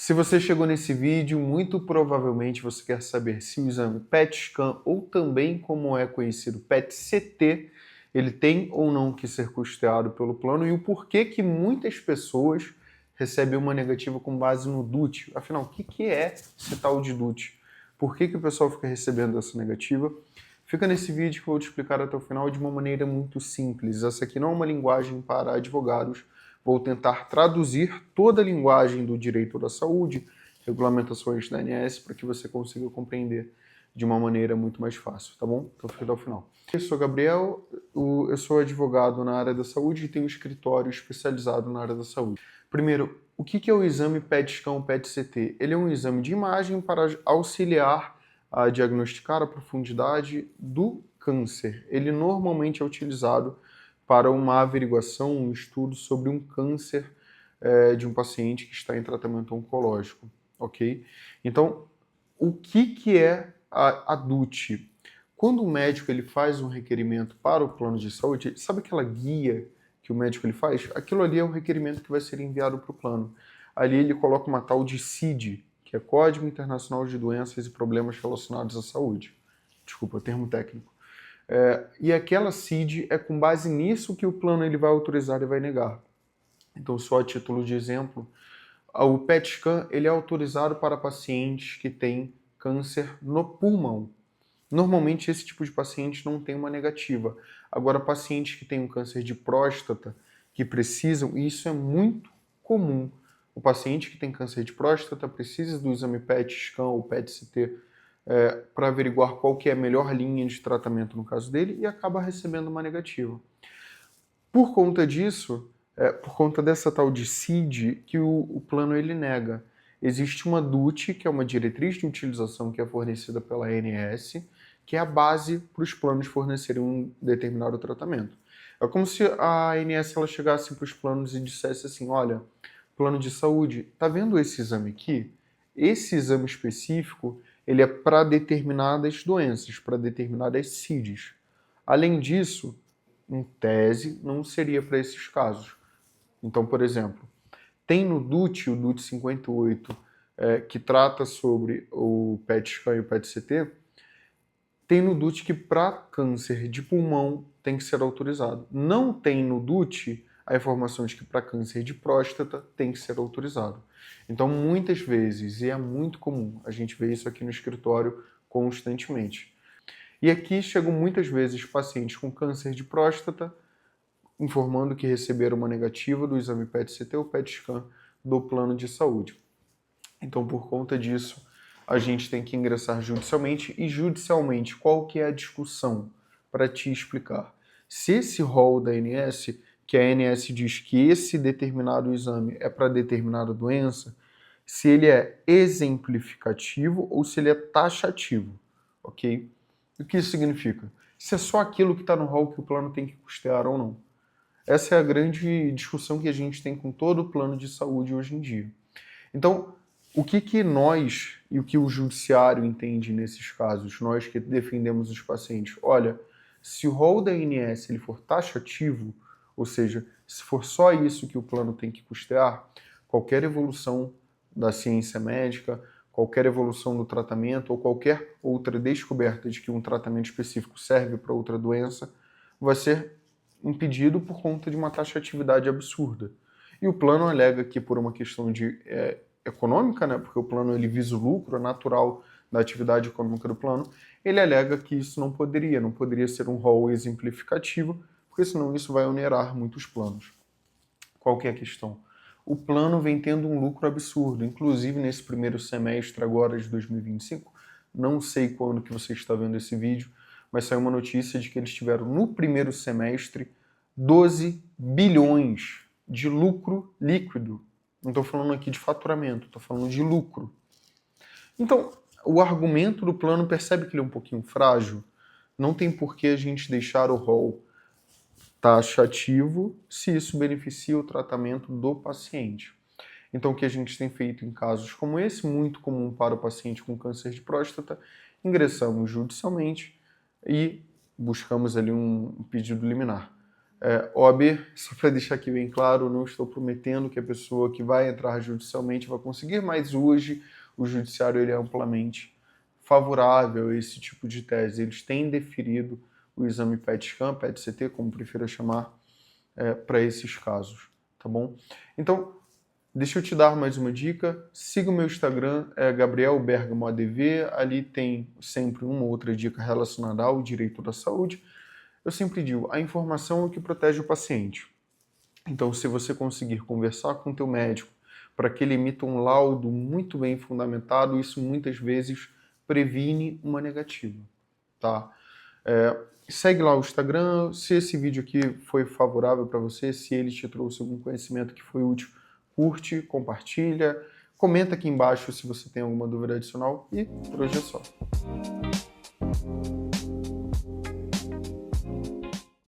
Se você chegou nesse vídeo, muito provavelmente você quer saber se o exame PET-scan, ou também como é conhecido PET-CT, ele tem ou não que ser custeado pelo plano e o porquê que muitas pessoas recebem uma negativa com base no DUT. Afinal, o que é esse tal de DUT? Por que o pessoal fica recebendo essa negativa? Fica nesse vídeo que eu vou te explicar até o final de uma maneira muito simples. Essa aqui não é uma linguagem para advogados. Vou tentar traduzir toda a linguagem do direito da saúde, regulamentações da ANS, para que você consiga compreender de uma maneira muito mais fácil, tá bom? Então fica até o final. Eu sou Gabriel, eu sou advogado na área da saúde e tenho um escritório especializado na área da saúde. Primeiro, o que é o exame PET-scan ou PET-CT? Ele é um exame de imagem para auxiliar a diagnosticar a profundidade do câncer. Ele normalmente é utilizado para uma averiguação, um estudo sobre um câncer de um paciente que está em tratamento oncológico, ok? Então, o que é a DUT? Quando o médico ele faz um requerimento para o plano de saúde, sabe aquela guia que o médico ele faz? Aquilo ali é o requerimento que vai ser enviado para o plano. Ali ele coloca uma tal de CID, que é Código Internacional de Doenças e Problemas Relacionados à Saúde. Desculpa, termo técnico. E aquela CID é com base nisso que o plano ele vai autorizar e vai negar. Então, só a título de exemplo, o PET-scan ele é autorizado para pacientes que têm câncer no pulmão. Normalmente, esse tipo de paciente não tem uma negativa. Agora, pacientes que têm um câncer de próstata, que precisam, e isso é muito comum, o paciente que tem câncer de próstata precisa do exame PET-scan ou PET-CT para averiguar qual que é a melhor linha de tratamento no caso dele e acaba recebendo uma negativa. Por conta disso, por conta dessa tal de CID, que o plano ele nega. Existe uma DUT, que é uma diretriz de utilização que é fornecida pela ANS, que é a base para os planos fornecerem um determinado tratamento. É como se a ANS ela chegasse para os planos e dissesse assim, olha, plano de saúde, tá vendo esse exame aqui? Esse exame específico, ele é para determinadas doenças, para determinadas CIDs. Além disso, em tese, não seria para esses casos. Então, por exemplo, tem no DUT, o DUT 58, que trata sobre o PET-scan e o PET-CT, tem no DUT que para câncer de pulmão tem que ser autorizado. Não tem no DUT a informação de que para câncer de próstata tem que ser autorizado. Então, muitas vezes, e é muito comum, a gente vê isso aqui no escritório constantemente. E aqui chegam muitas vezes pacientes com câncer de próstata informando que receberam uma negativa do exame PET-CT ou PET-scan do plano de saúde. Então, por conta disso, a gente tem que ingressar judicialmente. E judicialmente, qual que é a discussão? Para te explicar. Se esse rol da ANS, que a ANS diz que esse determinado exame é para determinada doença, se ele é exemplificativo ou se ele é taxativo, ok? O que isso significa? Se é só aquilo que está no rol que o plano tem que custear ou não. Essa é a grande discussão que a gente tem com todo o plano de saúde hoje em dia. Então, o que nós e o que o judiciário entende nesses casos, nós que defendemos os pacientes? Olha, se o rol da ANS ele for taxativo, ou seja, se for só isso que o plano tem que custear, qualquer evolução da ciência médica, qualquer evolução do tratamento ou qualquer outra descoberta de que um tratamento específico serve para outra doença, vai ser impedido por conta de uma taxatividade absurda. E o plano alega que por uma questão de econômica, né, porque o plano ele visa o lucro, é natural da atividade econômica do plano, ele alega que isso não poderia ser um rol exemplificativo, porque senão isso vai onerar muitos planos. Qual que é a questão? O plano vem tendo um lucro absurdo, inclusive nesse primeiro semestre agora de 2025, não sei quando que você está vendo esse vídeo, mas saiu uma notícia de que eles tiveram no primeiro semestre 12 bilhões de lucro líquido. Não estou falando aqui de faturamento, estou falando de lucro. Então, o argumento do plano percebe que ele é um pouquinho frágil. Não tem por que a gente deixar o rol taxativo se isso beneficia o tratamento do paciente. Então, o que a gente tem feito em casos como esse, muito comum para o paciente com câncer de próstata, ingressamos judicialmente e buscamos ali um pedido liminar. OAB, só para deixar aqui bem claro, não estou prometendo que a pessoa que vai entrar judicialmente vai conseguir, mas hoje o judiciário ele é amplamente favorável a esse tipo de tese. Eles têm deferido o exame PET-scan, PET-CT, como prefira chamar, para esses casos, tá bom? Então, deixa eu te dar mais uma dica. Siga o meu Instagram, Gabriel Bergamo ADV. Ali tem sempre uma outra dica relacionada ao direito da saúde. Eu sempre digo, a informação é o que protege o paciente. Então, se você conseguir conversar com o teu médico para que ele emita um laudo muito bem fundamentado, isso muitas vezes previne uma negativa, tá? Segue lá o Instagram. Se esse vídeo aqui foi favorável para você, se ele te trouxe algum conhecimento que foi útil, curte, compartilha, comenta aqui embaixo se você tem alguma dúvida adicional e por hoje é só.